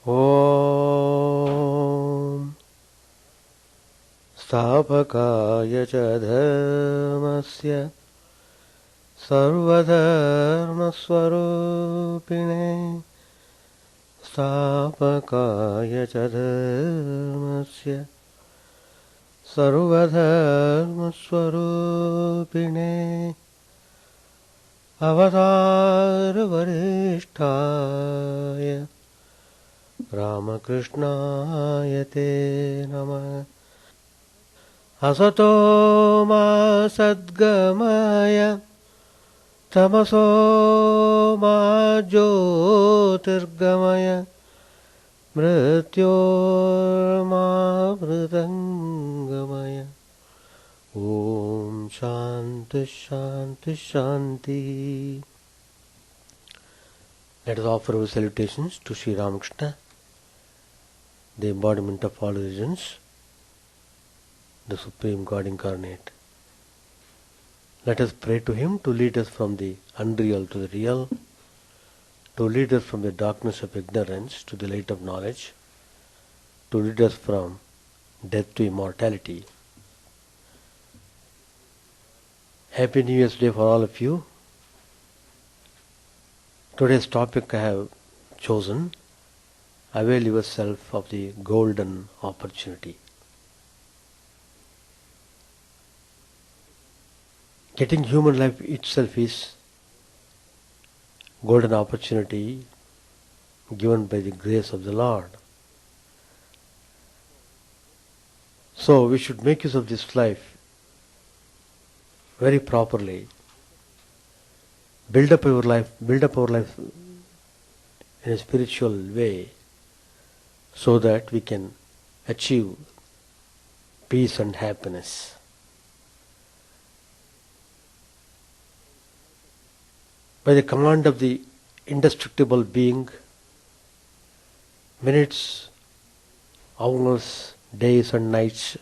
Om Stapakaya ca dharmasya sarvadharmasvarupine Stapakaya ca dharmasya sarvadharmasvarupine Avatar Varishtaya Ramakrishna Te Namah Asato Ma Sadgamaya Tamaso Ma Jyotirgamaya Mrityor Ma Mritangamaya Om Shanti Shanti Shanti. Let us offer our salutations to Sri Ramakrishna, the embodiment of all religions, the Supreme God Incarnate. Let us pray to Him to lead us from the unreal to the real, to lead us from the darkness of ignorance to the light of knowledge, to lead us from death to immortality. Happy New Year's Day for all of you. Today's topic I have chosen, avail yourself of the golden opportunity. Getting human life itself is golden opportunity given by the grace of the Lord. So we should make use of this life very properly. Build up our life in a spiritual way so that we can achieve peace and happiness. By the command of the indestructible being, minutes, hours, days and nights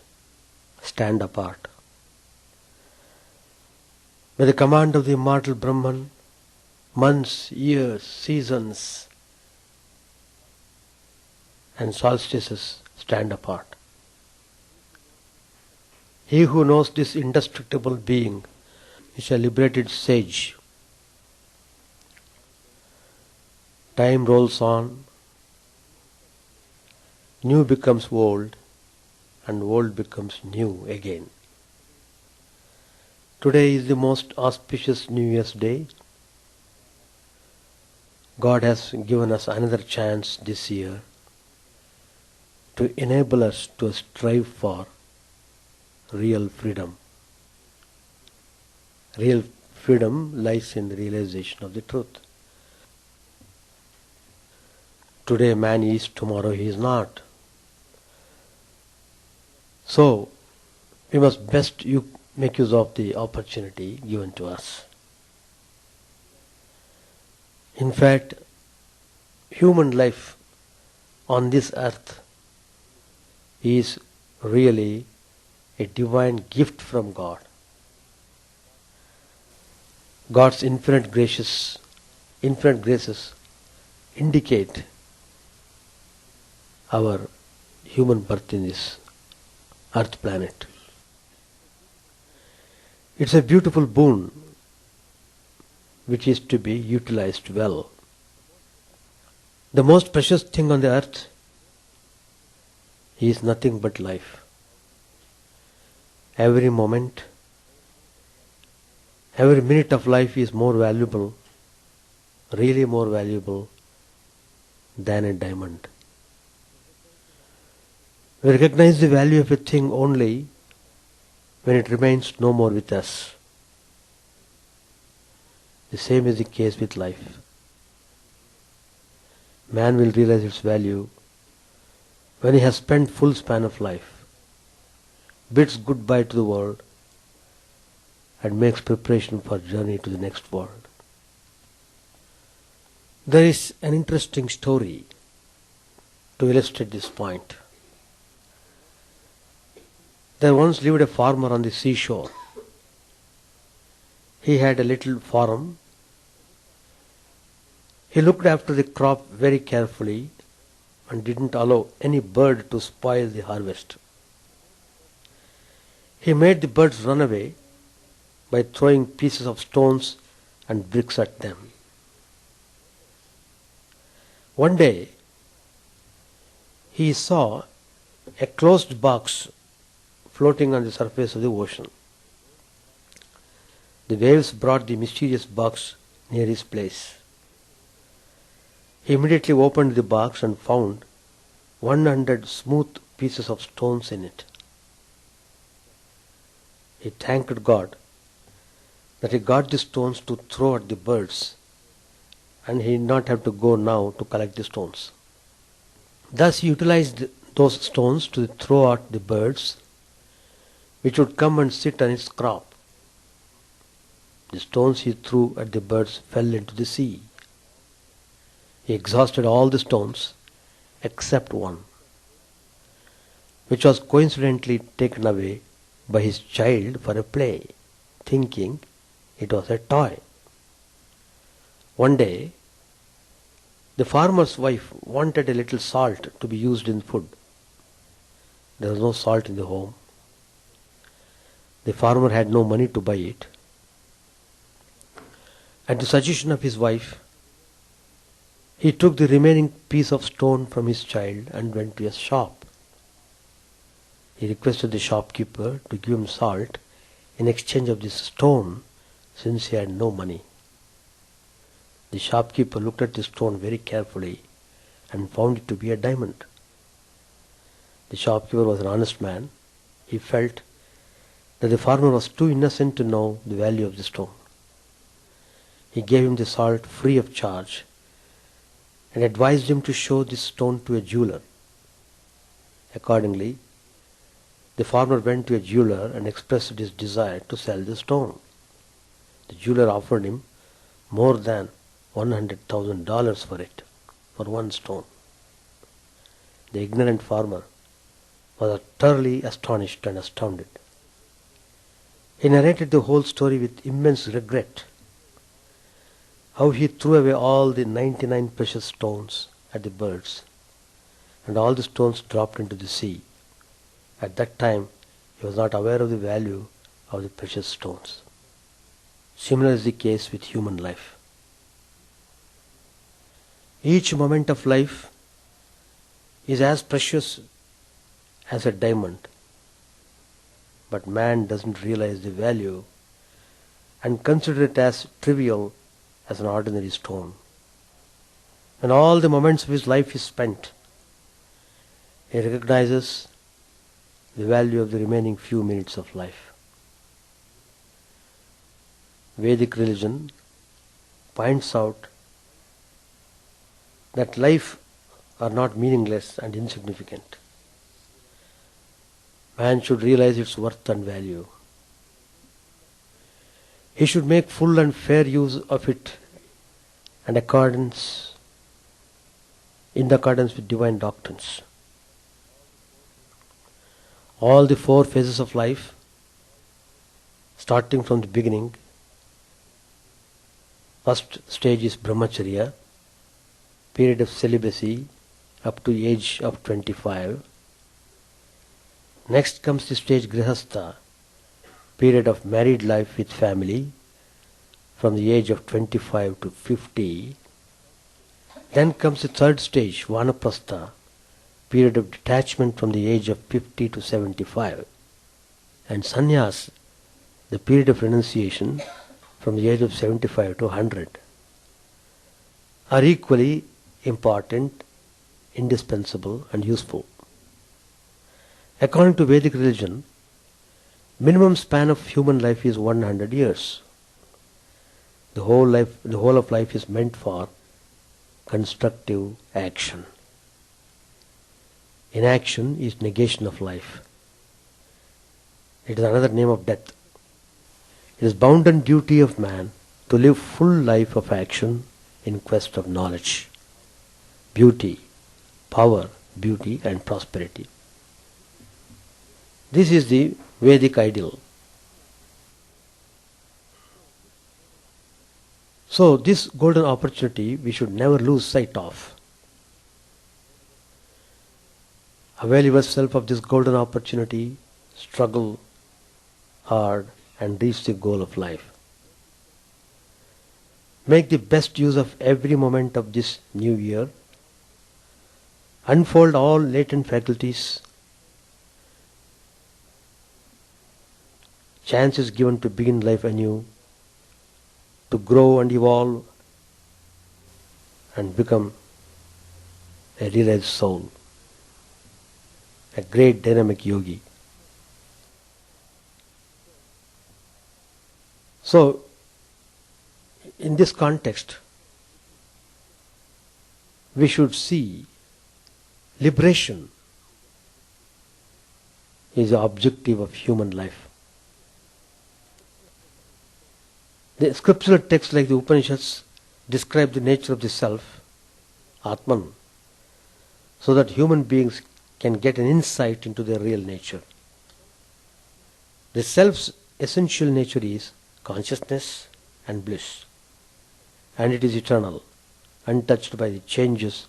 stand apart. By the command of the immortal Brahman, months, years, seasons and solstices stand apart. He who knows this indestructible being is a liberated sage. Time rolls on, new becomes old and old becomes new again. Today is the most auspicious New Year's Day. God has given us another chance this year to enable us to strive for real freedom. Real freedom lies in the realization of the truth. Today man is, tomorrow he is not. So we must best make use of the opportunity given to us. In fact, human life on this earth is really a divine gift from God. God's infinite graces indicate our human birth in this earth planet. It's a beautiful boon which is to be utilized well. The most precious thing on the earth is nothing but life. Every moment, every minute of life is more valuable, really more valuable than a diamond. We recognize the value of a thing only when it remains no more with us. The same is the case with life. Man will realize its value when he has spent full span of life, bids goodbye to the world and makes preparation for journey to the next world. There is an interesting story to illustrate this point. There once lived a farmer on the seashore. He had a little farm. He looked after the crop very carefully and didn't allow any bird to spoil the harvest. He made the birds run away by throwing pieces of stones and bricks at them. One day, he saw a closed box floating on the surface of the ocean. The waves brought the mysterious box near his place. He immediately opened the box and found 100 smooth pieces of stones in it. He thanked God that he got the stones to throw at the birds, and he did not have to go now to collect the stones. Thus he utilized those stones to throw at the birds, which would come and sit on his crop. The stones he threw at the birds fell into the sea. He exhausted all the stones except one, which was coincidentally taken away by his child for a play, thinking it was a toy. One day, the farmer's wife wanted a little salt to be used in food. There was no salt in the home. The farmer had no money to buy it. At the suggestion of his wife, he took the remaining piece of stone from his child and went to a shop. He requested the shopkeeper to give him salt in exchange of this stone, since he had no money. The shopkeeper looked at the stone very carefully and found it to be a diamond. The shopkeeper was an honest man. He felt that the farmer was too innocent to know the value of the stone. He gave him the salt free of charge and advised him to show this stone to a jeweler. Accordingly, the farmer went to a jeweler and expressed his desire to sell the stone. The jeweler offered him more than $100,000 for it, for one stone. The ignorant farmer was utterly astonished and astounded. He narrated the whole story with immense regret, how he threw away all the 99 precious stones at the birds, and all the stones dropped into the sea. At that time, he was not aware of the value of the precious stones. Similar is the case with human life. Each moment of life is as precious as a diamond, but man doesn't realize the value and consider it as trivial as an ordinary stone. When all the moments of his life is spent, he recognizes the value of the remaining few minutes of life. Vedic religion points out that life are not meaningless and insignificant. Man should realize its worth and value. He should make full and fair use of it in accordance with divine doctrines. All the four phases of life, starting from the beginning. First stage is brahmacharya, period of celibacy up to the age of 25. Next comes the stage grihastha, period of married life with family from the age of 25 to 50. Then comes the third stage, vanaprastha, period of detachment from the age of 50 to 75. And sannyas, the period of renunciation from the age of 75 to 100, are equally important, indispensable and useful. According to Vedic religion, minimum span of human life is 100 years. The whole of life is meant for constructive action. Inaction is negation of life. It is another name of death. It is bounden duty of man to live full life of action in quest of knowledge, beauty, power, beauty and prosperity. This is the Vedic ideal. So this golden opportunity we should never lose sight of. Avail yourself of this golden opportunity, struggle hard and reach the goal of life. Make the best use of every moment of this new year. Unfold all latent faculties. Chance is given to begin life anew, to grow and evolve and become a realized soul, a great dynamic yogi. So, in this context, we should see liberation is the objective of human life. The scriptural texts like the Upanishads describe the nature of the self, Atman, so that human beings can get an insight into their real nature. The self's essential nature is consciousness and bliss, and it is eternal, untouched by the changes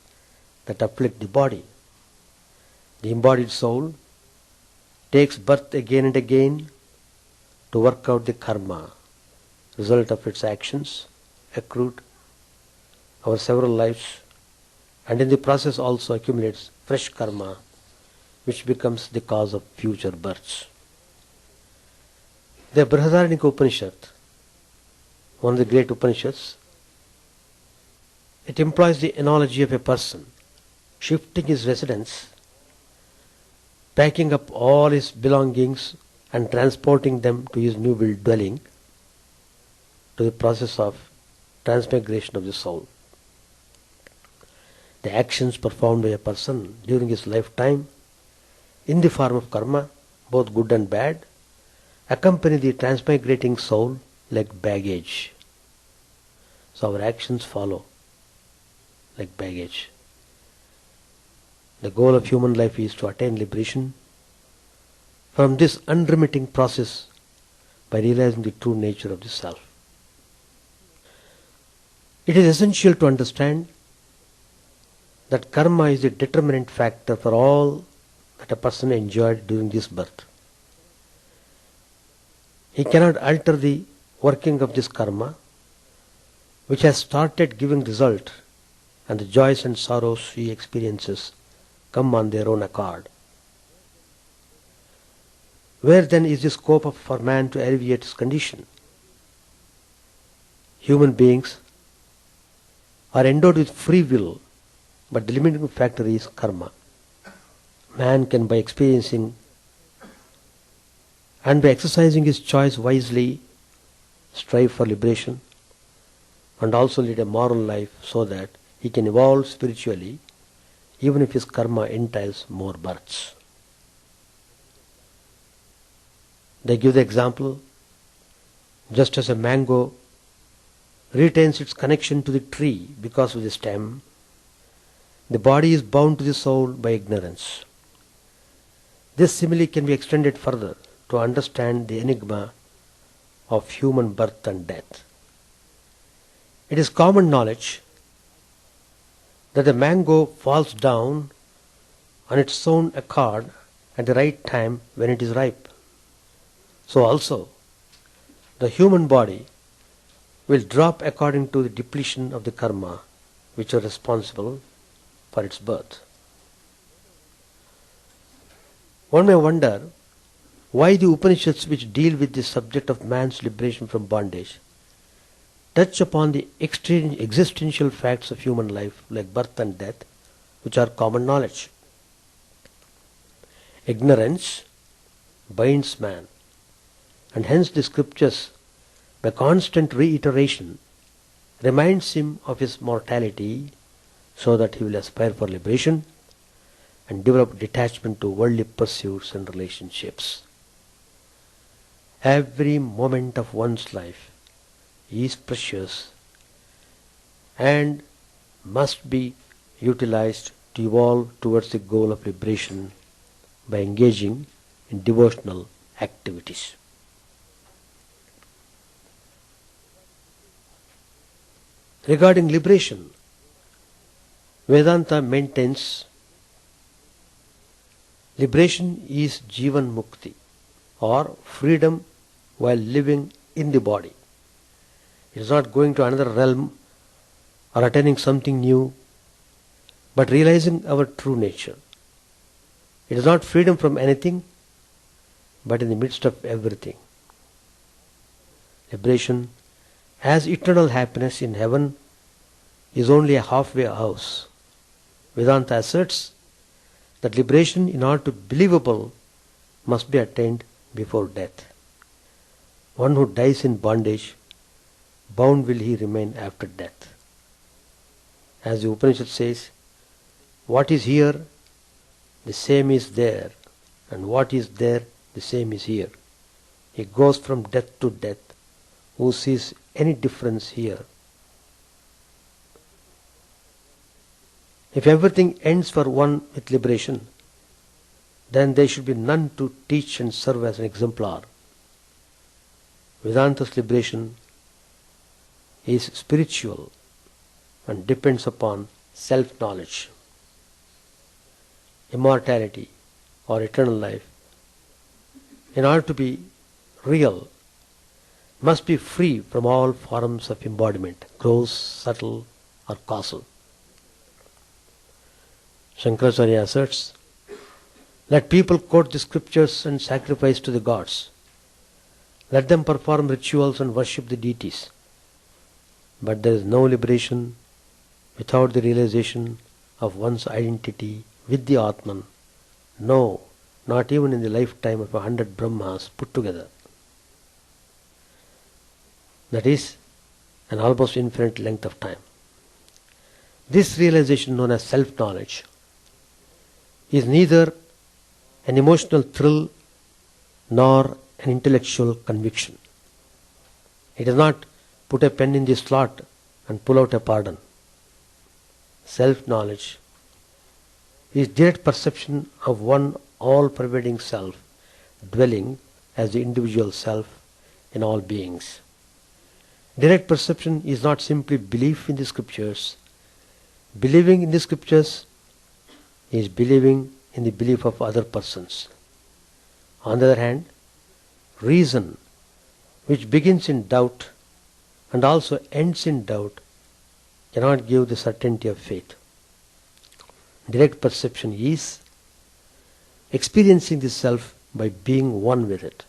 that afflict the body. The embodied soul takes birth again and again to work out the karma, result of its actions accrued over several lives, and in the process also accumulates fresh karma which becomes the cause of future births. The Brihadaranyaka Upanishad, one of the great Upanishads, it employs the analogy of a person shifting his residence, packing up all his belongings and transporting them to his new dwelling, to the process of transmigration of the soul. The actions performed by a person during his lifetime in the form of karma, both good and bad, accompany the transmigrating soul like baggage. So our actions follow like baggage. The goal of human life is to attain liberation from this unremitting process by realizing the true nature of the self. It is essential to understand that karma is the determinant factor for all that a person enjoyed during this birth. He cannot alter the working of this karma, which has started giving result, and the joys and sorrows he experiences come on their own accord. Where then is the scope for man to alleviate his condition? Human beings are endowed with free will, but the limiting factor is karma. Man can, by experiencing and by exercising his choice wisely, strive for liberation and also lead a moral life so that he can evolve spiritually even if his karma entails more births. They give the example, just as a mango retains its connection to the tree because of the stem, the body is bound to the soul by ignorance. This simile can be extended further to understand the enigma of human birth and death. It is common knowledge that the mango falls down on its own accord at the right time when it is ripe. So also, the human body will drop according to the depletion of the karma which are responsible for its birth. One may wonder why the Upanishads, which deal with the subject of man's liberation from bondage, touch upon the existential facts of human life like birth and death, which are common knowledge. Ignorance binds man, and hence the scriptures, by constant reiteration, reminds him of his mortality so that he will aspire for liberation and develop detachment to worldly pursuits and relationships. Every moment of one's life is precious and must be utilized to evolve towards the goal of liberation by engaging in devotional activities. Regarding liberation, Vedanta maintains Liberation is Jivan Mukti, or freedom while living in the body. It is not going to another realm or attaining something new, but realizing our true nature. It is not freedom from anything, but in the midst of everything. Liberation as eternal happiness in heaven is only a halfway house. Vedanta asserts that liberation, in order to be believable, must be attained before death. One who dies in bondage, bound will he remain after death. As the Upanishad says, what is here, the same is there, and what is there, the same is here. He goes from death to death. Who sees any difference here? If everything ends for one with liberation, then there should be none to teach and serve as an exemplar. Vedanta's liberation is spiritual and depends upon self-knowledge. Immortality or eternal life, in order to be real, must be free from all forms of embodiment, gross, subtle or causal. Shankaracharya asserts, let people quote the scriptures and sacrifice to the gods. Let them perform rituals and worship the deities. But there is no liberation without the realization of one's identity with the Atman. No, not even in the lifetime of 100 Brahmas put together. That is an almost infinite length of time. This realization, known as self-knowledge, is neither an emotional thrill nor an intellectual conviction. It does not put a pen in the slot and pull out a pardon. Self-knowledge is direct perception of one all-pervading self, dwelling as the individual self in all beings. Direct perception is not simply belief in the scriptures. Believing in the scriptures is believing in the belief of other persons. On the other hand, reason, which begins in doubt and also ends in doubt, cannot give the certainty of faith. Direct perception is experiencing the self by being one with it.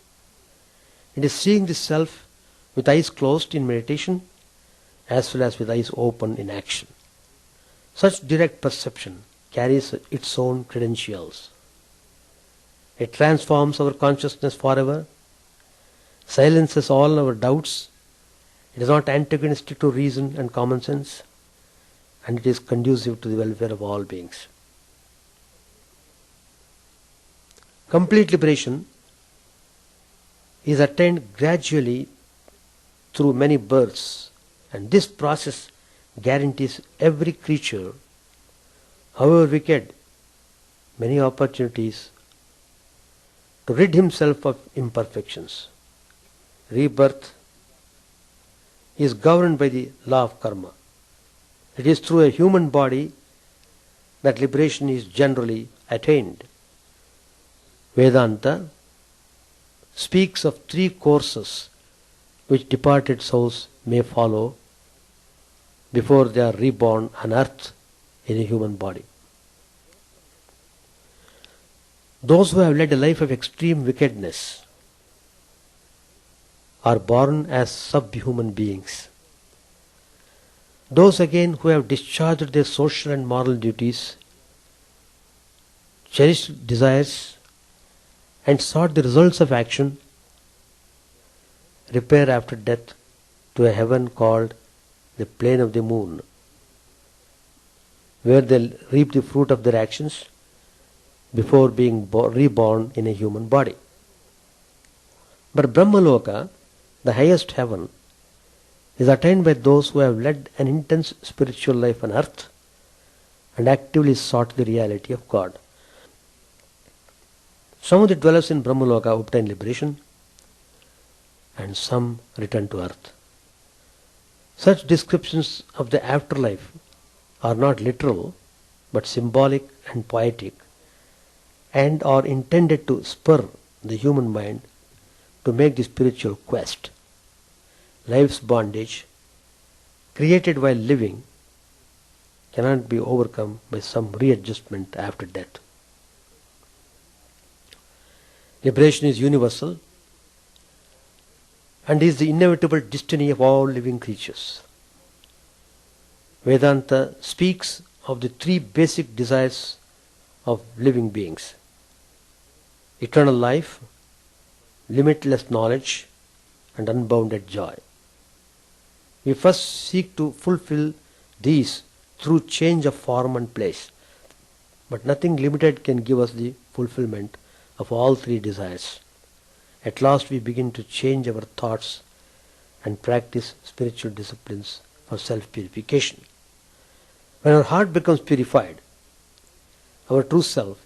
It is seeing the self with eyes closed in meditation as well as with eyes open in action. Such direct perception carries its own credentials. It transforms our consciousness forever, silences all our doubts. It is not antagonistic to reason and common sense, and it is conducive to the welfare of all beings. Complete liberation is attained gradually through many births, and this process guarantees every creature, however wicked, many opportunities to rid himself of imperfections. Rebirth is governed by the law of karma. It is through a human body that liberation is generally attained. Vedanta speaks of 3 courses which departed souls may follow before they are reborn on earth in a human body. Those who have led a life of extreme wickedness are born as subhuman beings. Those again who have discharged their social and moral duties, cherished desires, and sought the results of action, repair after death to a heaven called the plane of the moon, where they reap the fruit of their actions before being reborn in a human body. But Brahmaloka, the highest heaven, is attained by those who have led an intense spiritual life on earth and actively sought the reality of God. Some of the dwellers in Brahmaloka obtain liberation, and some return to earth. Such descriptions of the afterlife are not literal, but symbolic and poetic, and are intended to spur the human mind to make the spiritual quest. Life's bondage, created while living, cannot be overcome by some readjustment after death. Liberation is universal and is the inevitable destiny of all living creatures. Vedanta speaks of the three basic desires of living beings: eternal life, limitless knowledge, and unbounded joy. We first seek to fulfill these through change of form and place, but nothing limited can give us the fulfillment of all three desires. At last we begin to change our thoughts and practice spiritual disciplines for self-purification. When our heart becomes purified, our true self,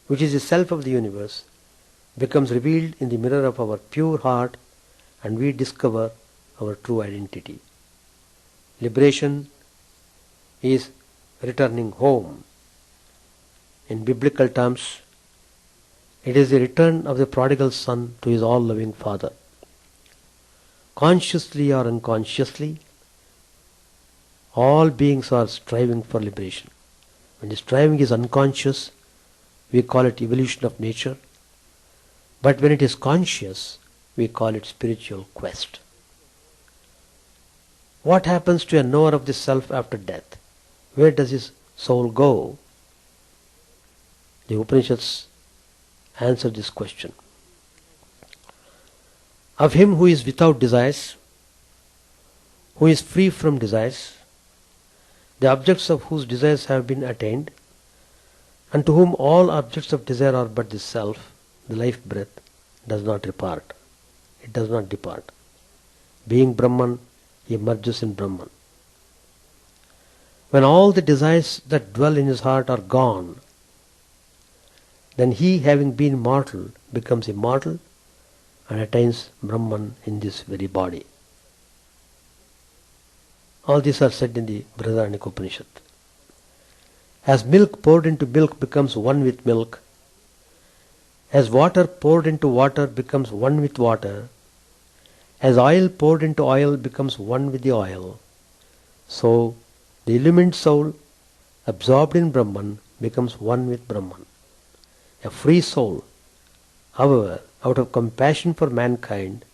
which is the self of the universe, becomes revealed in the mirror of our pure heart, and we discover our true identity. Liberation is returning home. In biblical terms, it is the return of the prodigal son to his all-loving father. Consciously or unconsciously, all beings are striving for liberation. When the striving is unconscious, we call it evolution of nature. But when it is conscious, we call it spiritual quest. What happens to a knower of the self after death? Where does his soul go? The Upanishads answer this question. Of him who is without desires, who is free from desires, the objects of whose desires have been attained, and to whom all objects of desire are but the self, the life breath, does not depart. It does not depart. Being Brahman, he merges in Brahman. When all the desires that dwell in his heart are gone, then he, having been mortal, becomes immortal and attains Brahman in this very body. All these are said in the Brihadaranyaka Upanishad. As milk poured into milk becomes one with milk, as water poured into water becomes one with water, as oil poured into oil becomes one with the oil, so the illumined soul, absorbed in Brahman, becomes one with Brahman. A free soul, however, out of compassion for mankind,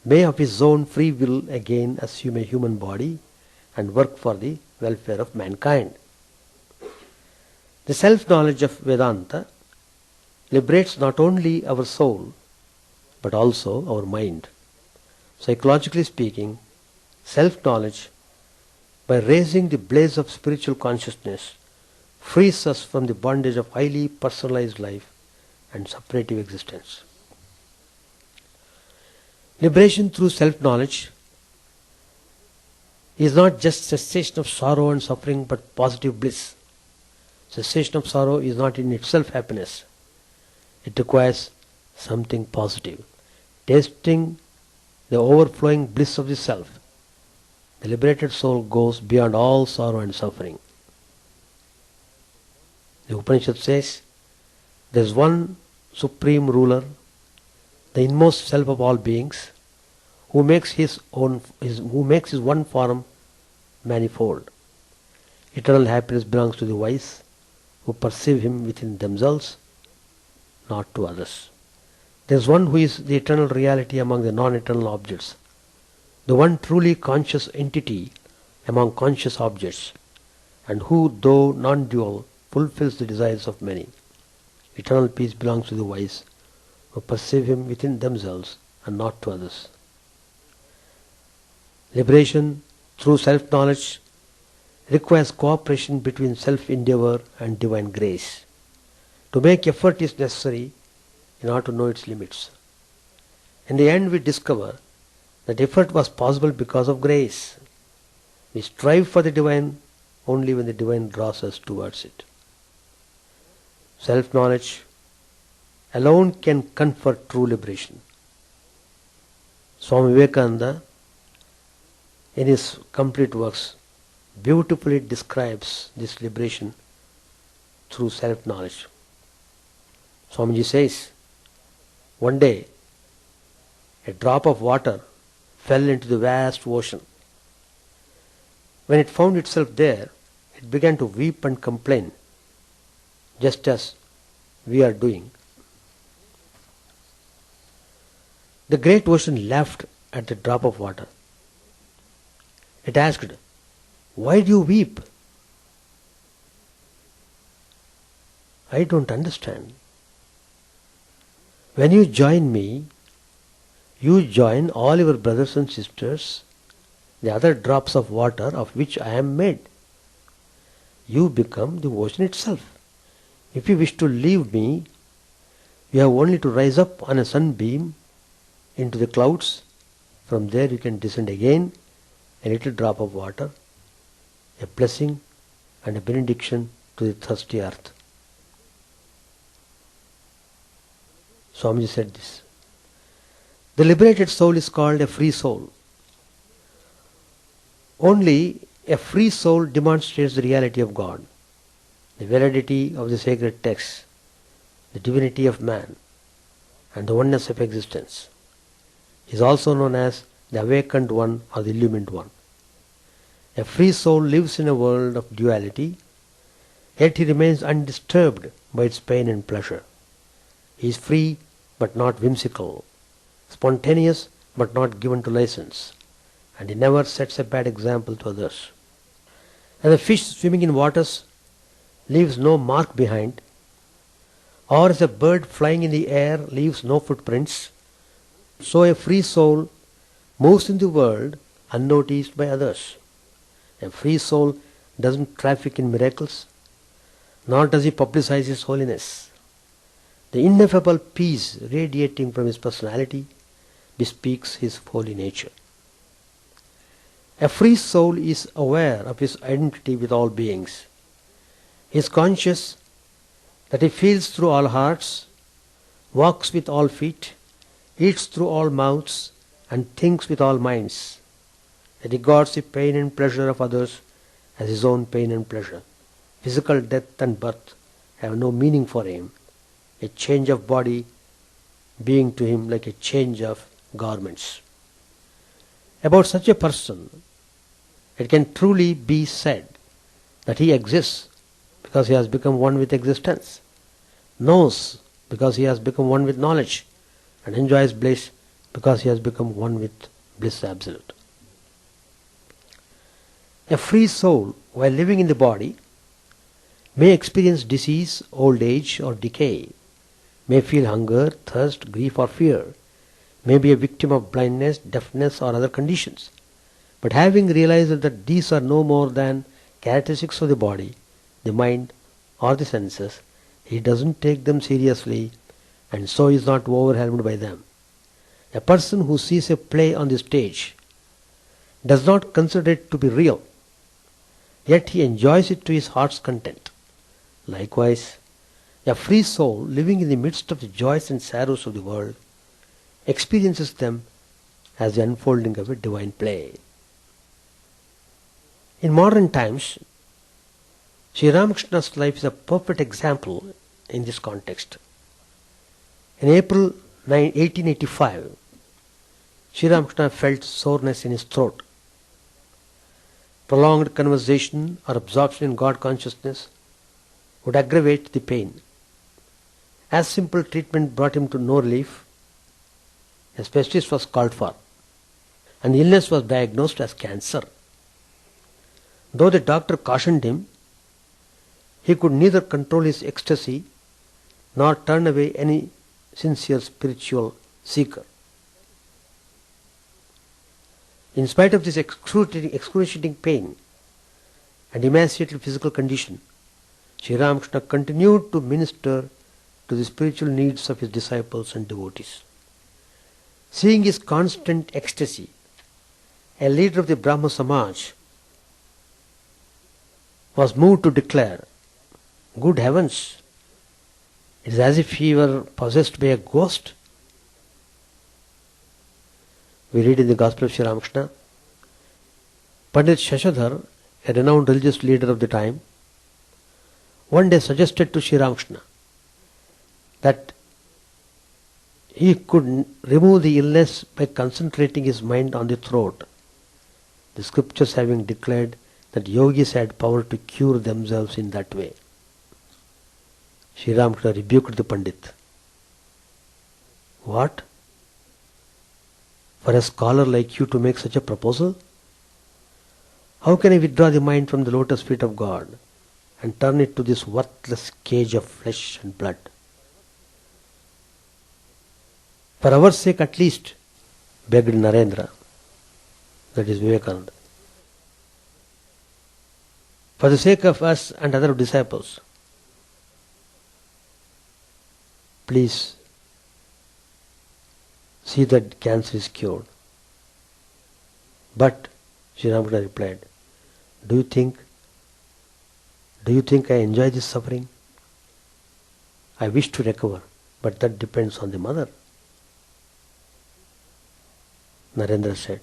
may of his own free will again assume a human body and work for the welfare of mankind. The self-knowledge of Vedanta liberates not only our soul but also our mind. Psychologically speaking, self-knowledge, by raising the blaze of spiritual consciousness, frees us from the bondage of highly personalized life and separative existence. Liberation through self-knowledge is not just cessation of sorrow and suffering but positive bliss. Cessation of sorrow is not in itself happiness. It requires something positive, tasting the overflowing bliss of the self. The liberated soul goes beyond all sorrow and suffering. The Upanishad says, there is one supreme ruler, the inmost self of all beings, who makes his one form manifold. Eternal happiness belongs to the wise, who perceive him within themselves, not to others. There is one who is the eternal reality among the non-eternal objects, the one truly conscious entity among conscious objects, and who, though non-dual, fulfills the desires of many. Eternal peace belongs to the wise, who perceive him within themselves and not to others. Liberation through self-knowledge requires cooperation between self-endeavor and divine grace. To make effort is necessary in order to know its limits. In the end, we discover that effort was possible because of grace. We strive for the divine only when the divine draws us towards it. Self-knowledge alone can confer true liberation. Swami Vivekananda, in his complete works, beautifully describes this liberation through self-knowledge. Swamiji says, one day a drop of water fell into the vast ocean. When it found itself there, it began to weep and complain, just as we are doing. The great ocean laughed at the drop of water. It asked, "Why do you weep?" I don't understand. When you join me, you join all your brothers and sisters, the other drops of water of which I am made. You become the ocean itself. If you wish to leave me, you have only to rise up on a sunbeam into the clouds. From there you can descend again, a little drop of water, a blessing and a benediction to the thirsty earth. Swamiji said this. The liberated soul is called a free soul. Only a free soul demonstrates the reality of God, the validity of the sacred texts, the divinity of man, and the oneness of existence. He is also known as the awakened one or the illumined one. A free soul lives in a world of duality, yet he remains undisturbed by its pain and pleasure. He is free but not whimsical, spontaneous but not given to license, and he never sets a bad example to others. As a fish swimming in waters leaves no mark behind, or as a bird flying in the air leaves no footprints, so a free soul moves in the world unnoticed by others. A free soul doesn't traffic in miracles, nor does he publicize his holiness. The ineffable peace radiating from his personality bespeaks his holy nature. A free soul is aware of his identity with all beings. He is conscious that he feels through all hearts, walks with all feet, eats through all mouths, and thinks with all minds. He regards the pain and pleasure of others as his own pain and pleasure. Physical death and birth have no meaning for him. A change of body being to him like a change of garments. About such a person, it can truly be said that he exists because he has become one with existence, knows because he has become one with knowledge, and enjoys bliss because he has become one with bliss absolute. A free soul, while living in the body, may experience disease, old age, or decay, may feel hunger, thirst, grief, or fear, may be a victim of blindness, deafness, or other conditions. But having realized that these are no more than characteristics of the body, the mind, or the senses, he doesn't take them seriously and so is not overwhelmed by them. A person who sees a play on the stage does not consider it to be real, yet he enjoys it to his heart's content. Likewise, a free soul living in the midst of the joys and sorrows of the world experiences them as the unfolding of a divine play. In modern times, Sri Ramakrishna's life is a perfect example in this context. In April 1885, Sri Ramakrishna felt soreness in his throat. Prolonged conversation or absorption in God consciousness would aggravate the pain. As simple treatment brought him to no relief, a specialist was called for, and the illness was diagnosed as cancer. Though the doctor cautioned him, he could neither control his ecstasy nor turn away any sincere spiritual seeker. In spite of this excruciating pain and emaciated physical condition, Sri Ramakrishna continued to minister to the spiritual needs of his disciples and devotees. Seeing his constant ecstasy, a leader of the Brahmo Samaj was moved to declare, "Good heavens, it is as if he were possessed by a ghost." We read in the Gospel of Sri Ramakrishna, Pandit Shashadhar, a renowned religious leader of the time, one day suggested to Sri Ramakrishna that he could remove the illness by concentrating his mind on the throat. The scriptures having declared that yogis had power to cure themselves in that way. Sri Ramakrishna rebuked the Pandit. What? For a scholar like you to make such a proposal? How can I withdraw the mind from the lotus feet of God and turn it to this worthless cage of flesh and blood? For our sake at least, begged Narendra, that is Vivekananda. For the sake of us and other disciples, please see that cancer is cured. But, Sri Ramakrishna replied, do you think I enjoy this suffering? I wish to recover, but that depends on the mother. Narendra said,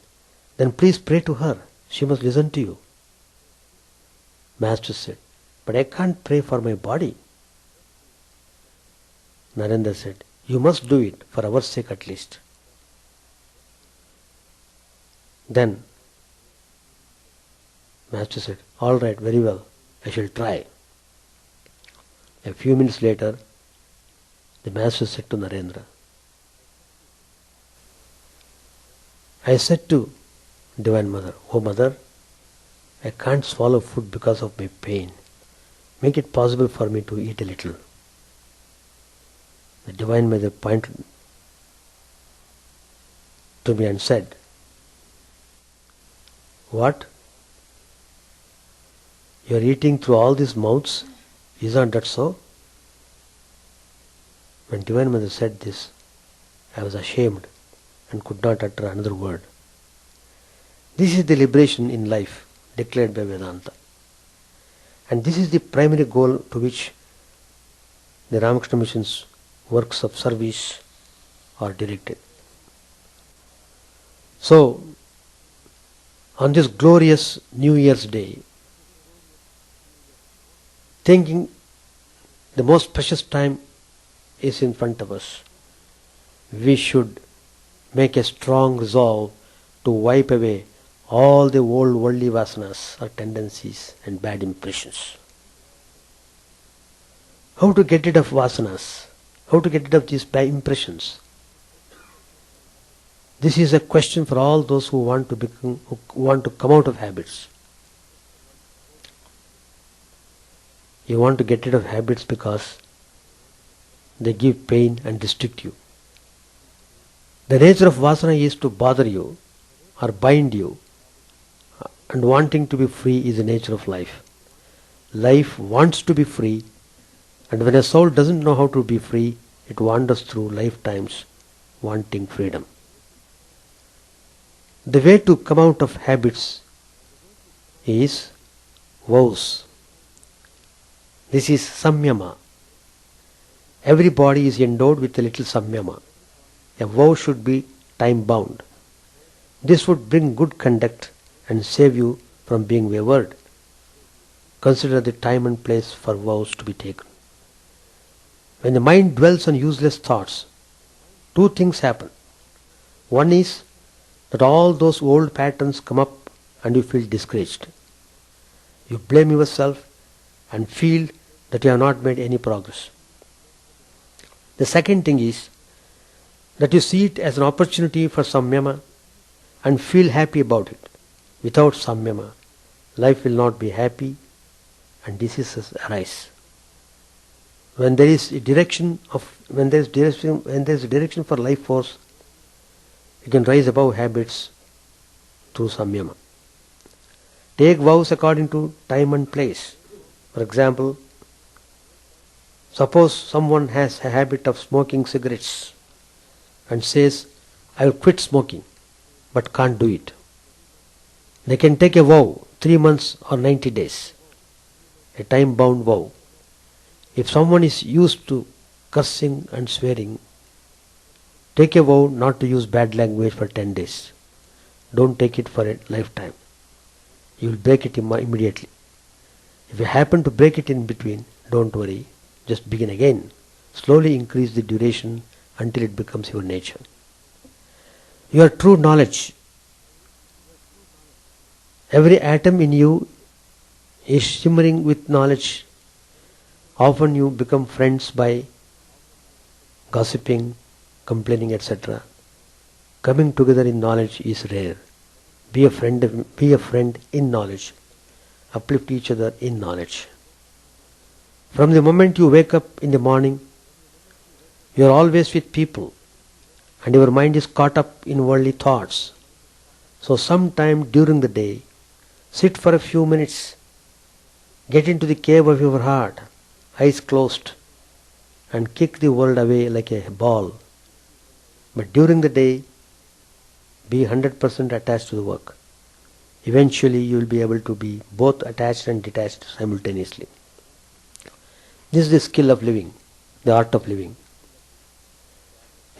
then please pray to her. She must listen to you. Master said, but I can't pray for my body. Narendra said, you must do it for our sake at least. Then Master said, all right, very well, I shall try. A few minutes later, the Master said to Narendra, I said to Divine Mother, oh Mother, I can't swallow food because of my pain. Make it possible for me to eat a little. The Divine Mother pointed to me and said, what? You are eating through all these mouths? Is not that so? When Divine Mother said this, I was ashamed and could not utter another word. This is the liberation in life declared by Vedanta. And this is the primary goal to which the Ramakrishna Mission's works of service are directed. So, on this glorious New Year's Day, thinking the most precious time is in front of us, we should make a strong resolve to wipe away all the old worldly vasanas or tendencies and bad impressions. How to get rid of vasanas? How to get rid of these bad impressions? This is a question for all those who want to come out of habits. You want to get rid of habits because they give pain and restrict you. The nature of vasana is to bother you or bind you, and wanting to be free is the nature of life. Life wants to be free, and when a soul doesn't know how to be free, it wanders through lifetimes wanting freedom. The way to come out of habits is vows. This is samyama. Every body is endowed with a little samyama. A vow should be time bound. This would bring good conduct and save you from being wayward. Consider the time and place for vows to be taken. When the mind dwells on useless thoughts, two things happen. One is that all those old patterns come up and you feel discouraged. You blame yourself and feel that you have not made any progress. The second thing is that you see it as an opportunity for samyama and feel happy about it. Without samyama, life will not be happy and diseases arise. When there is direction for life force, you can rise above habits through samyama. Take vows according to time and place. For example, suppose someone has a habit of smoking cigarettes and says, I will quit smoking, but can't do it. They can take a vow, 3 months or 90 days, a time-bound vow. If someone is used to cursing and swearing, take a vow not to use bad language for 10 days. Don't take it for a lifetime. You will break it immediately. If you happen to break it in between, don't worry, just begin again. slowly increase the duration until it becomes your nature. Your true knowledge, every atom in you is shimmering with knowledge. Often you become friends by gossiping, complaining, etc. Coming together in knowledge is rare. Be a friend in knowledge. Uplift each other in knowledge. From the moment you wake up in the morning, you are always with people and your mind is caught up in worldly thoughts. So sometime during the day, sit for a few minutes, get into the cave of your heart, eyes closed, and kick the world away like a ball. But during the day, be 100% attached to the work. Eventually you will be able to be both attached and detached simultaneously. This is the skill of living, the art of living.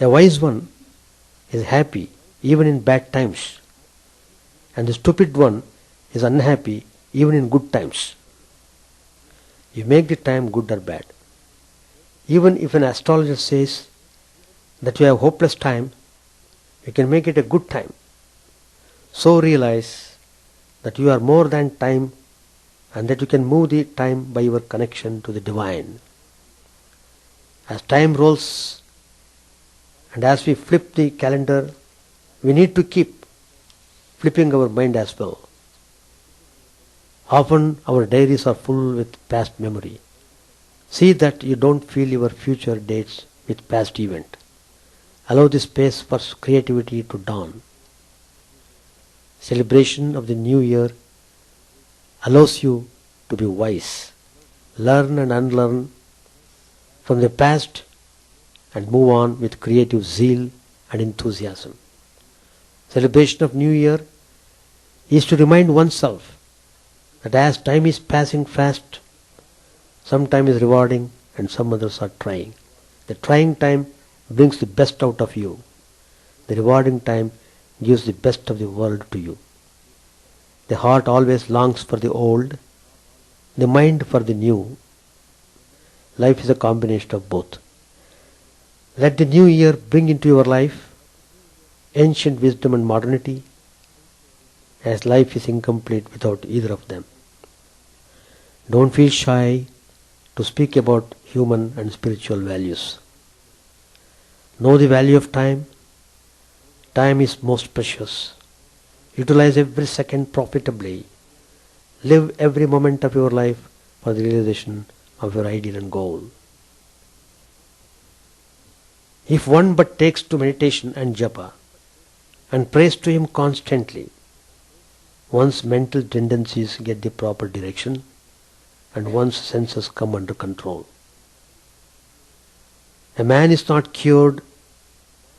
A wise one is happy even in bad times, and the stupid one is unhappy even in good times. You make the time good or bad. Even if an astrologer says that you have hopeless time, you can make it a good time. So realize that you are more than time and that you can move the time by your connection to the divine. As time rolls and as we flip the calendar, we need to keep flipping our mind as well. Often our diaries are full with past memory. See that you don't fill your future dates with past event. Allow the space for creativity to dawn. Celebration of the new year allows you to be wise, learn and unlearn from the past and move on with creative zeal and enthusiasm. Celebration of new year is to remind oneself that as time is passing fast, some time is rewarding and some others are trying. The trying time brings the best out of you. The rewarding time gives the best of the world to you. The heart always longs for the old, the mind for the new. Life is a combination of both. Let the new year bring into your life ancient wisdom and modernity, as life is incomplete without either of them. Don't feel shy to speak about human and spiritual values. Know the value of time. Time is most precious. Utilize every second profitably. Live every moment of your life for the realization of your ideal and goal. If one but takes to meditation and japa and prays to him constantly, one's mental tendencies get the proper direction and one's senses come under control. A man is not cured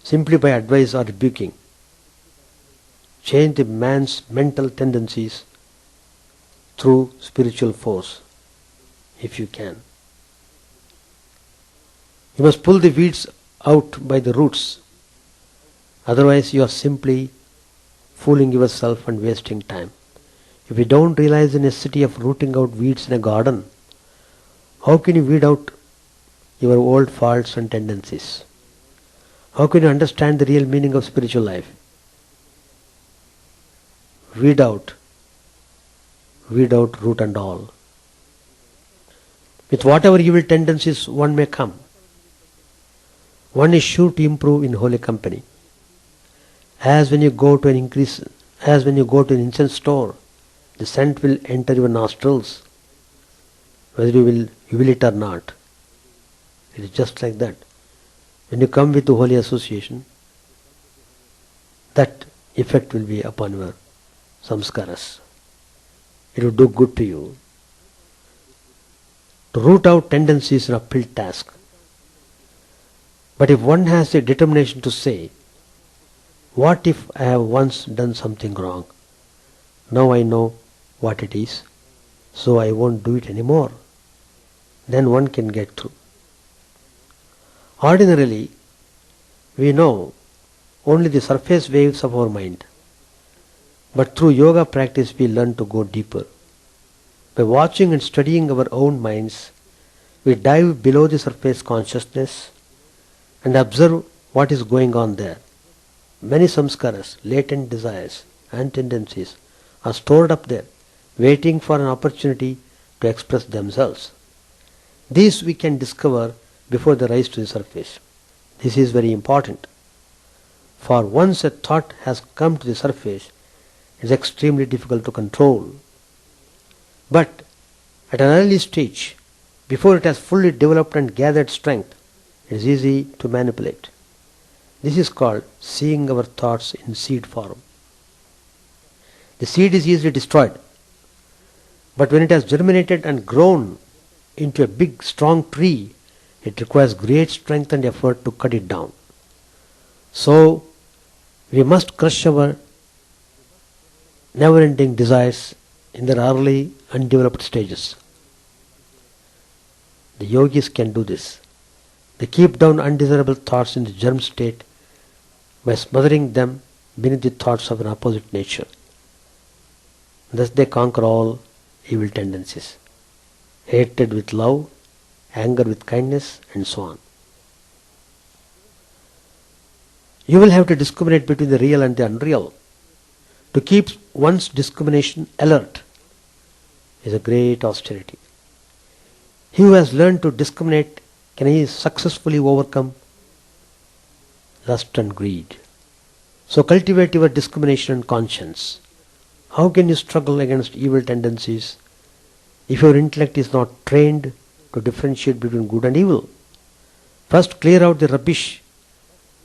simply by advice or rebuking. Change the man's mental tendencies through spiritual force, if you can. You must pull the weeds out by the roots, otherwise you are simply fooling yourself and wasting time. If you don't realize the necessity of rooting out weeds in a garden, how can you weed out your old faults and tendencies? How can you understand the real meaning of spiritual life? Weed out, root and all. With whatever evil tendencies one may come, one is sure to improve in holy company. As when you go to an incense store, the scent will enter your nostrils, whether you will it or not. It is just like that. When you come with the holy association, that effect will be upon your samskaras. It will do good to you. To root out tendencies is an uphill task. But if one has the determination to say, what if I have once done something wrong? Now I know what it is, so I won't do it anymore. Then one can get through. Ordinarily, we know only the surface waves of our mind. But through yoga practice we learn to go deeper. By watching and studying our own minds, we dive below the surface consciousness and observe what is going on there. Many samskaras, latent desires and tendencies are stored up there, waiting for an opportunity to express themselves. These we can discover before they rise to the surface. This is very important. For once a thought has come to the surface, it is extremely difficult to control. But at an early stage, before it has fully developed and gathered strength, it is easy to manipulate. This is called seeing our thoughts in seed form. The seed is easily destroyed, but when it has germinated and grown into a big strong tree, it requires great strength and effort to cut it down. So, we must crush our never-ending desires in their early undeveloped stages. The yogis can do this. They keep down undesirable thoughts in the germ state by smothering them beneath the thoughts of an opposite nature. Thus they conquer all evil tendencies. Hatred with love, anger with kindness, and so on. You will have to discriminate between the real and the unreal. To keep one's discrimination alert is a great austerity. He who has learned to discriminate can he successfully overcome lust and greed. So cultivate your discrimination and conscience. How can you struggle against evil tendencies if your intellect is not trained to differentiate between good and evil? First clear out the rubbish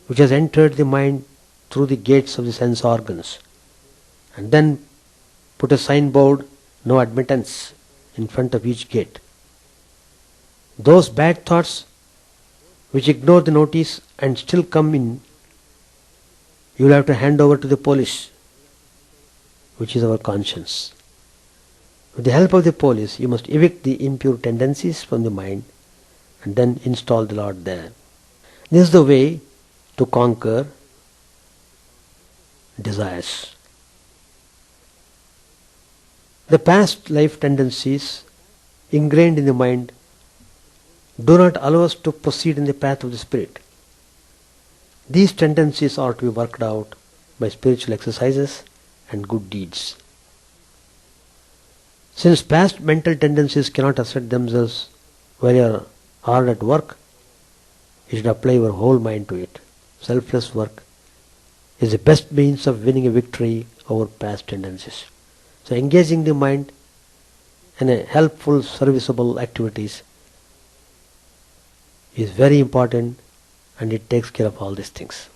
which has entered the mind through the gates of the sense organs, and then put a signboard, no admittance, in front of each gate. Those bad thoughts which ignore the notice and still come in, you will have to hand over to the police, which is our conscience. With the help of the police, you must evict the impure tendencies from the mind and then install the Lord there. This is the way to conquer desires. The past life tendencies ingrained in the mind do not allow us to proceed in the path of the spirit. These tendencies are to be worked out by spiritual exercises and good deeds. Since past mental tendencies cannot assert themselves while you are hard at work, you should apply your whole mind to it. Selfless work is the best means of winning a victory over past tendencies. So engaging the mind in a helpful, serviceable activities is very important, and it takes care of all these things.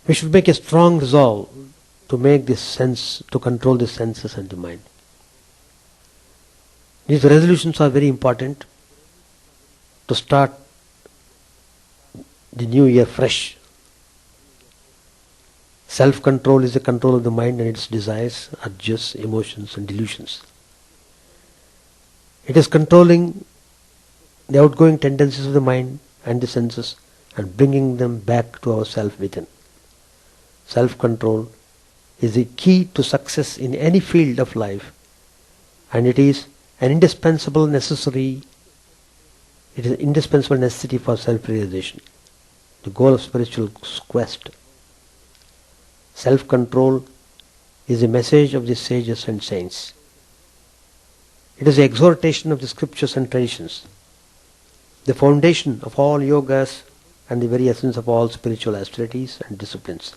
We should make a strong resolve to make this sense, to control the senses and the mind. These resolutions are very important to start the new year fresh. Self-control is the control of the mind and its desires, urges, emotions and delusions. It is controlling the outgoing tendencies of the mind and the senses and bringing them back to ourself within. Self-control is the key to success in any field of life, and it is an indispensable necessity for self-realization, the goal of spiritual quest. Self-control is the message of the sages and saints. It is the exhortation of the scriptures and traditions, the foundation of all yogas and the very essence of all spiritual austerities and disciplines.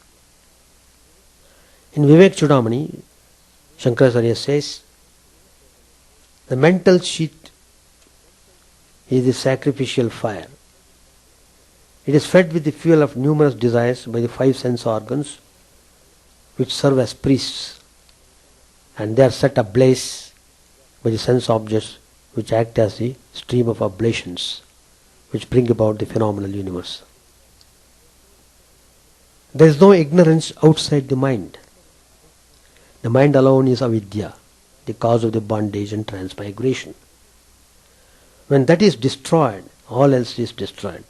In Vivekananda, Shankaracharya says, the mental sheath is the sacrificial fire. It is fed with the fuel of numerous desires by the 5 sense organs, which serve as priests, and they are set ablaze by the sense objects which act as the stream of oblations which bring about the phenomenal universe. There is no ignorance outside the mind. The mind alone is avidya, the cause of the bondage and transmigration. When that is destroyed, all else is destroyed,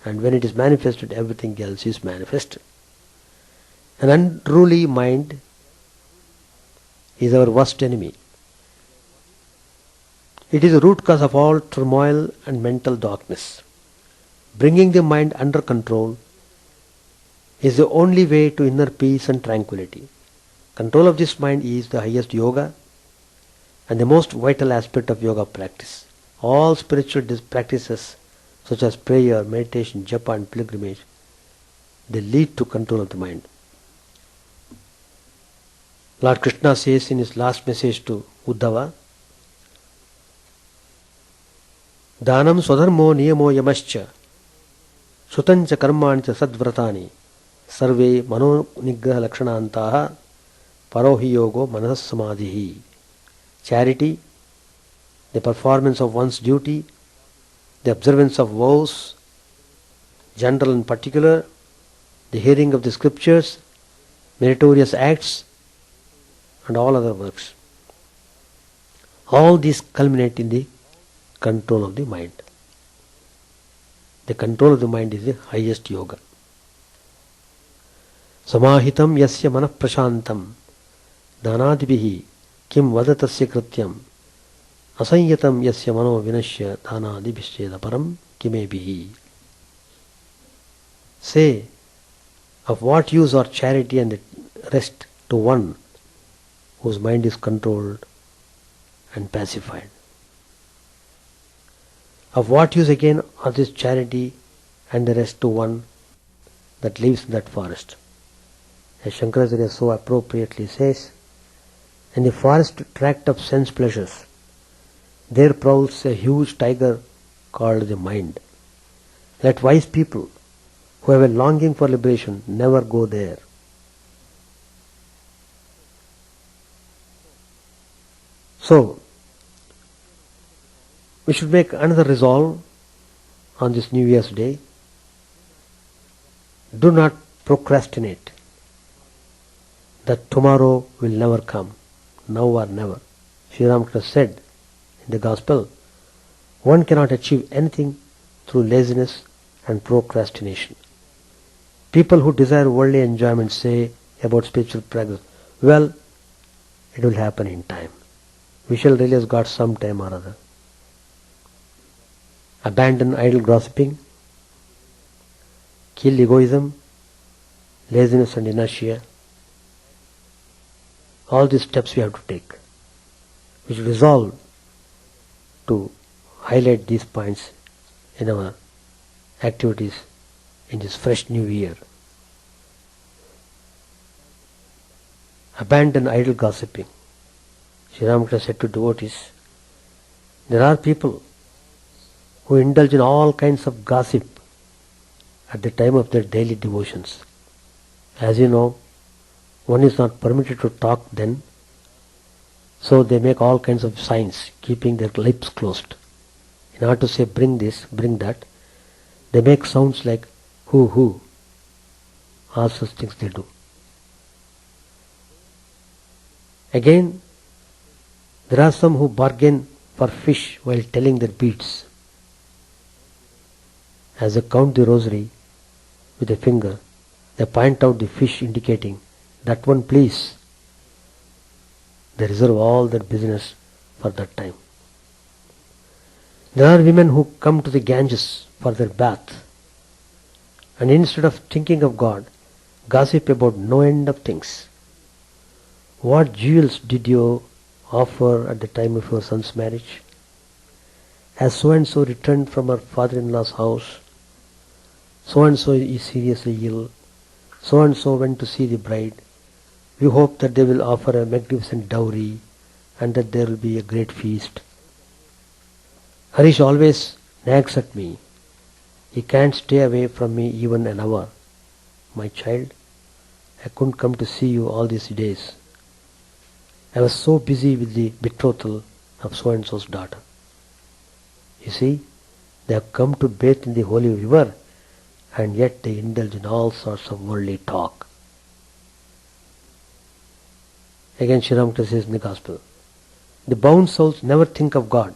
and when it is manifested, everything else is manifested. An unruly mind is our worst enemy. It is the root cause of all turmoil and mental darkness. Bringing the mind under control is the only way to inner peace and tranquility. Control of this mind is the highest yoga and the most vital aspect of yoga practice. All spiritual practices such as prayer, meditation, japa and pilgrimage, they lead to control of the mind. Lord Krishna says in his last message to Uddhava, Dhanam swadharmo niyamo yamascha sutancha karmancha sadvratani sarve mano nigraha lakshanantaha parohi yogo manas samadhihi. Charity, the performance of one's duty, the observance of vows, general and particular, the hearing of the scriptures, meritorious acts, and all other works. All these culminate in the control of the mind. The control of the mind is the highest yoga. Samahitam yasya manah prashantam dhanadibihi kim vadatasya krityam asanyatam yasya mano vinashya dhanadibhischeda param kimebihi. Say, of what use are charity and the rest to one whose mind is controlled and pacified? Of what use again are this charity and the rest to one that lives in that forest? As Shankaracharya so appropriately says, in the forest tract of sense pleasures, there prowls a huge tiger called the mind. Let wise people who have a longing for liberation never go there. So, we should make another resolve on this New Year's Day. Do not procrastinate. That tomorrow will never come, now or never. Sri Ramakrishna said in the Gospel, one cannot achieve anything through laziness and procrastination. People who desire worldly enjoyment say about spiritual practice, well, it will happen in time. We shall realize God some time or other. Abandon idle gossiping, kill egoism, laziness and inertia. All these steps we have to take. We should resolve to highlight these points in our activities in this fresh new year. Abandon idle gossiping. Sri Ramakrishna said to devotees, there are people who indulge in all kinds of gossip at the time of their daily devotions. As you know, one is not permitted to talk then, so they make all kinds of signs, keeping their lips closed. In order to say, bring this, bring that, they make sounds like who, all such things they do. Again, there are some who bargain for fish while telling their beads. As they count the rosary with a finger, they point out the fish indicating, that one please. They reserve all their business for that time. There are women who come to the Ganges for their bath, and instead of thinking of God, gossip about no end of things. What jewels did you offer at the time of your son's marriage? As so and so returned from her father-in-law's house, so and so is seriously ill, so and so went to see the bride. We hope that they will offer a magnificent dowry and that there will be a great feast. Harish always nags at me. He can't stay away from me even an hour. My child, I couldn't come to see you all these days. I was so busy with the betrothal of so and so's daughter. You see, they have come to bathe in the holy river, and yet they indulge in all sorts of worldly talk. Again, Sri Ramakrishna says in the Gospel, the bound souls never think of God.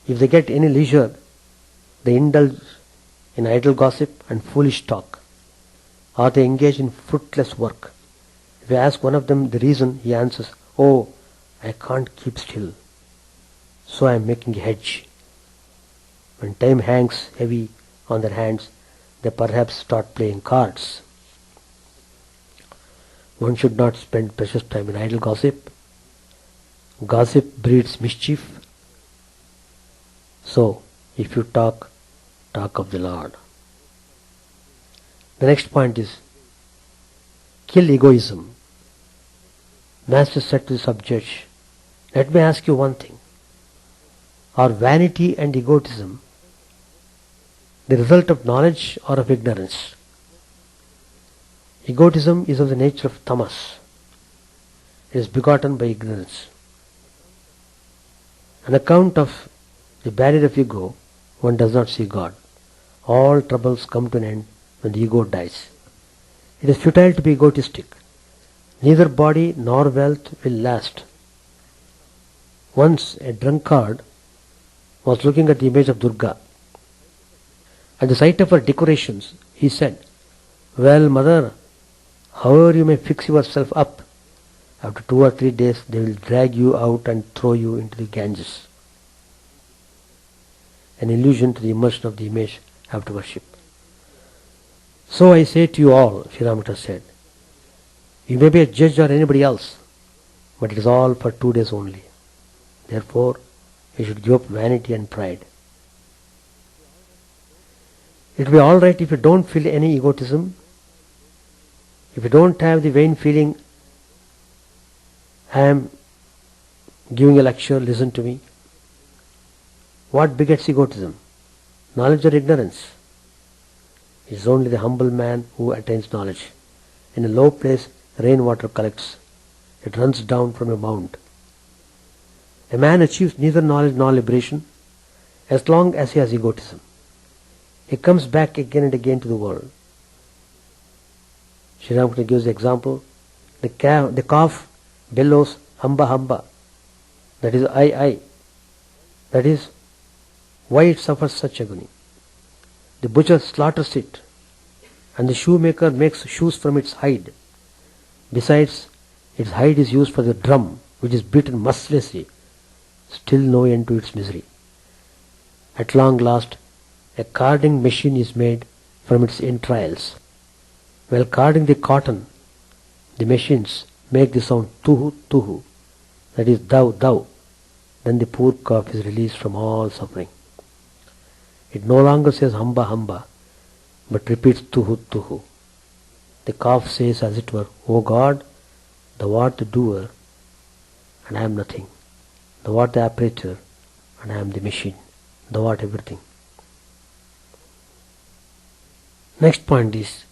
If they get any leisure, they indulge in idle gossip and foolish talk, or they engage in fruitless work. If you ask one of them the reason, he answers, oh, I can't keep still. so I am making a hedge. When time hangs heavy on their hands, they perhaps start playing cards. One should not spend precious time in idle gossip. Gossip breeds mischief. So, if you talk, talk of the Lord. The next point is, kill egoism. Master said to the subject, let me ask you one thing. Are vanity and egotism the result of knowledge or of ignorance? Egotism is of the nature of tamas. It is begotten by ignorance. On account of the barrier of ego, one does not see God. All troubles come to an end when the ego dies. It is futile to be egotistic. Neither body nor wealth will last. Once a drunkard was looking at the image of Durga. At the sight of her decorations, he said, well, mother, however you may fix yourself up, after 2 or 3 days they will drag you out and throw you into the Ganges. An illusion to the immersion of the image after worship. So I say to you all, Sri Ramakrishna said, you may be a judge or anybody else, but it is all for 2 days only. Therefore, you should give up vanity and pride. It will be alright if you don't feel any egotism, if you don't have the vain feeling, I am giving a lecture, listen to me. What begets egotism? Knowledge or ignorance? It is only the humble man who attains knowledge. In a low place, rainwater collects. It runs down from a mount. A man achieves neither knowledge nor liberation as long as he has egotism. He comes back again and again to the world. Sri Ramakrishna gives the example. The calf bellows, hamba hamba. That is I. That is why it suffers such agony. The butcher slaughters it, and the shoemaker makes shoes from its hide. Besides, its hide is used for the drum, which is beaten mercilessly. Still no end to its misery. At long last, a carding machine is made from its entrails. While carding the cotton, the machines make the sound tuhu tuhu, that is thou thou. Then the poor calf is released from all suffering. It no longer says hamba hamba, but repeats tuhu tuhu. The calf says as it were, O God, thou art the doer, and I am nothing. Thou art the apparator, and I am the machine. Thou art everything. Next point is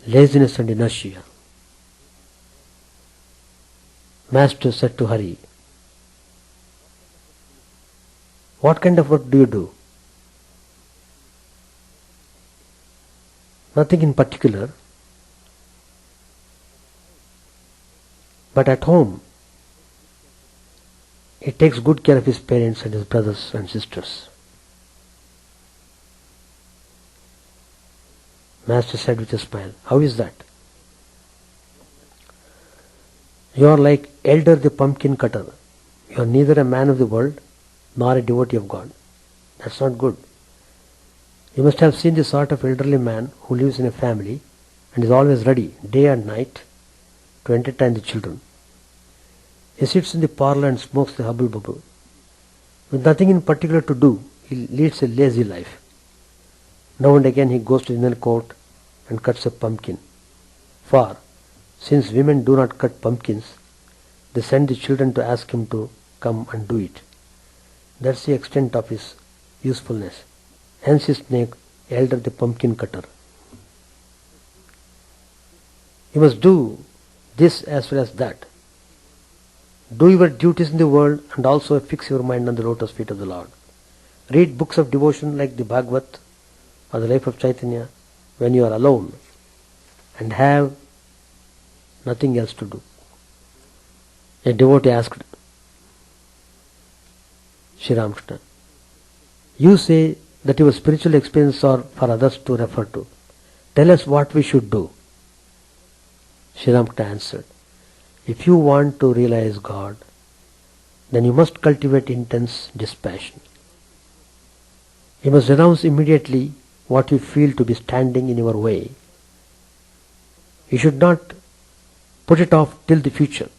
laziness and inertia. Master said to Hari, what kind of work do you do? Nothing in particular, but at home he takes good care of his parents and his brothers and sisters. Master said with a smile, how is that? You are like Elder the pumpkin cutter. You are neither a man of the world nor a devotee of God. That's not good. You must have seen the sort of elderly man who lives in a family and is always ready, day and night, to entertain the children. He sits in the parlour and smokes the hubble bubble. With nothing in particular to do, he leads a lazy life. Now and again he goes to the inner court and cuts a pumpkin. For, since women do not cut pumpkins, they send the children to ask him to come and do it. That's the extent of his usefulness. Hence his name, Elder the pumpkin cutter. You must do this as well as that. Do your duties in the world and also fix your mind on the lotus feet of the Lord. Read books of devotion like the Bhagavad or the Life of Chaitanya when you are alone and have nothing else to do. A devotee asked Sri Ramakrishna, you say that your spiritual experiences are for others to refer to. Tell us what we should do. Sri Ramakrishna answered, if you want to realize God, then you must cultivate intense dispassion. You must renounce immediately what you feel to be standing in your way. You should not put it off till the future.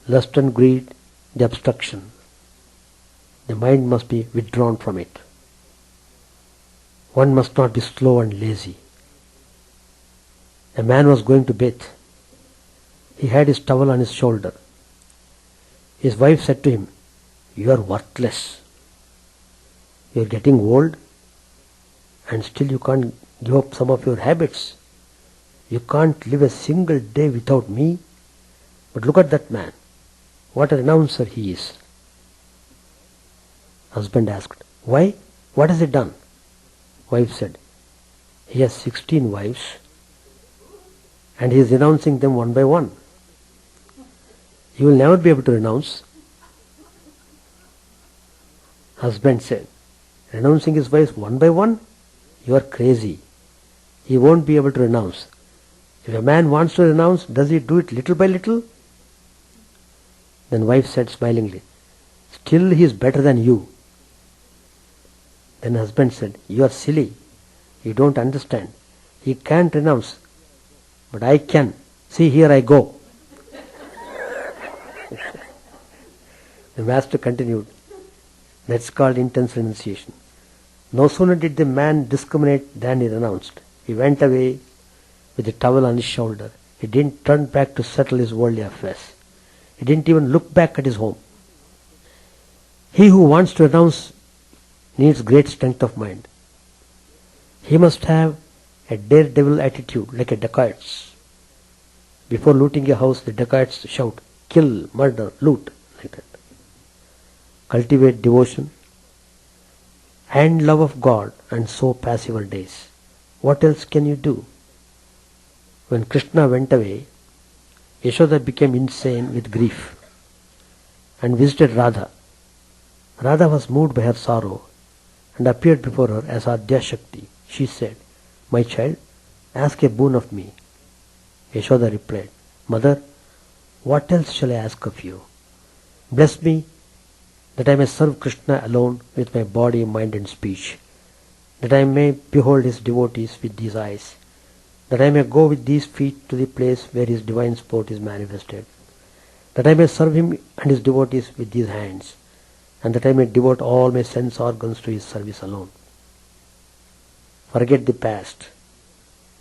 Lust and greed, the obstruction. The mind must be withdrawn from it. One must not be slow and lazy. A man was going to bathe. He had his towel on his shoulder. His wife said to him, "You are worthless. You are getting old and still you can't give up some of your habits. You can't live a single day without me. But look at that man. What a renouncer he is." Husband asked, "Why? What has he done?" Wife said, "He has 16 wives and he is renouncing them one by one. You will never be able to renounce." Husband said, "Renouncing his wives one by one? You are crazy. He won't be able to renounce. If a man wants to renounce, does he do it little by little?" Then wife said smilingly, "Still he is better than you." Then husband said, "You are silly. You don't understand. He can't renounce. But I can. See, here I go." The master continued, "That's called intense renunciation." No sooner did the man discriminate than he renounced. He went away with the towel on his shoulder. He didn't turn back to settle his worldly affairs. He didn't even look back at his home. He who wants to renounce needs great strength of mind. He must have a daredevil attitude like a dacoit's. Before looting a house, the dacoits shout, "Kill, murder, loot," like that. Cultivate devotion and love of God and so pass your days. What else can you do? When Krishna went away, Yashoda became insane with grief and visited Radha. Radha was moved by her sorrow and appeared before her as Adya Shakti. She said, "My child, ask a boon of me." Yashoda replied, "Mother, what else shall I ask of you? Bless me that I may serve Krishna alone with my body, mind and speech, that I may behold his devotees with these eyes, that I may go with these feet to the place where his divine sport is manifested, that I may serve him and his devotees with these hands, and that I may devote all my sense organs to his service alone. Forget the past.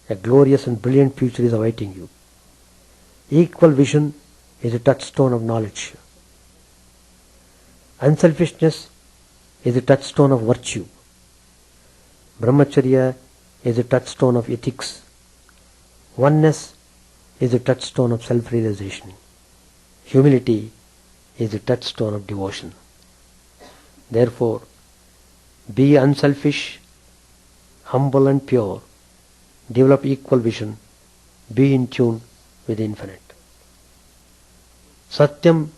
A glorious and brilliant future is awaiting you. Equal vision is a touchstone of knowledge. Unselfishness is the touchstone of virtue. Brahmacharya is the touchstone of ethics. Oneness is the touchstone of self-realization. Humility is the touchstone of devotion. Therefore, be unselfish, humble and pure. Develop equal vision. Be in tune with the infinite. Satyam,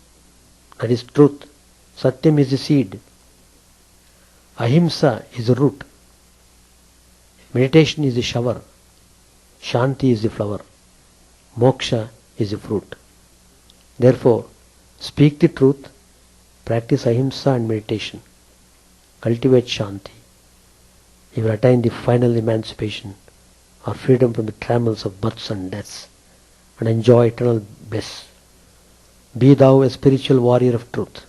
that is truth. Satyam is the seed. Ahimsa is the root. Meditation is the shower. Shanti is the flower. Moksha is the fruit. Therefore, speak the truth, practice ahimsa and meditation. Cultivate Shanti. You will attain the final emancipation or freedom from the trammels of births and deaths and enjoy eternal bliss. Be thou a spiritual warrior of truth.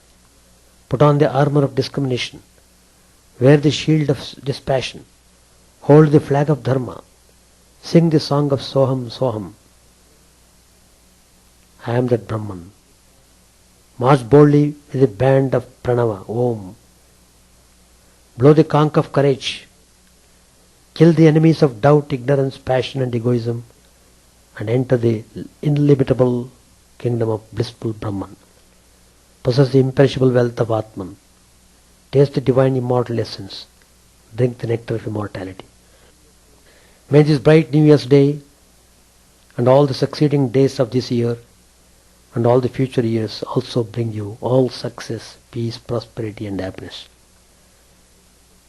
Put on the armor of discrimination. Wear the shield of dispassion. Hold the flag of dharma. Sing the song of Soham Soham. I am that Brahman. March boldly with a band of pranava, Om. Blow the conch of courage. Kill the enemies of doubt, ignorance, passion and egoism and enter the illimitable kingdom of blissful Brahman. Possess the imperishable wealth of Atman. Taste the divine immortal essence. Drink the nectar of immortality. May this bright New Year's Day and all the succeeding days of this year and all the future years also bring you all success, peace, prosperity and happiness.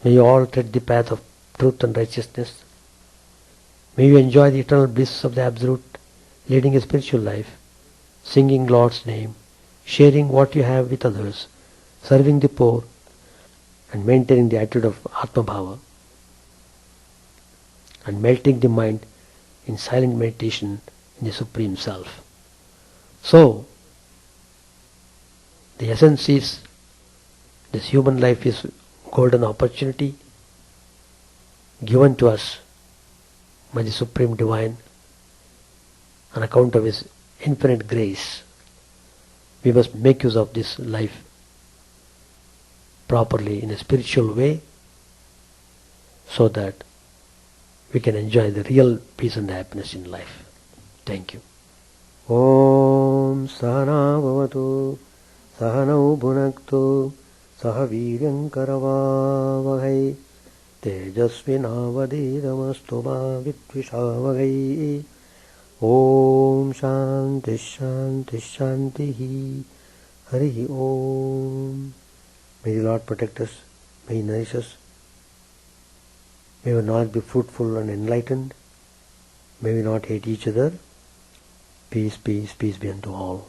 May you all tread the path of truth and righteousness. May you enjoy the eternal bliss of the Absolute, leading a spiritual life, singing Lord's name, sharing what you have with others, serving the poor, and maintaining the attitude of Atma Bhava, and melting the mind in silent meditation in the Supreme Self. So, the essence is, this human life is golden opportunity given to us by the Supreme Divine on account of His infinite grace. We must make use of this life properly in a spiritual way so that we can enjoy the real peace and happiness in life. Thank you. Om Sahana Bhavatu Sahanau Bhunaktu Saha Viryam Karavavahai Tejasvinavadidamastu ma Vidvishavahai. Om Shanti Shanti Shanti Hari Om. May the Lord protect us, may He nourish us, may our knowledge be fruitful and enlightened, may we not hate each other. Peace, peace, peace be unto all.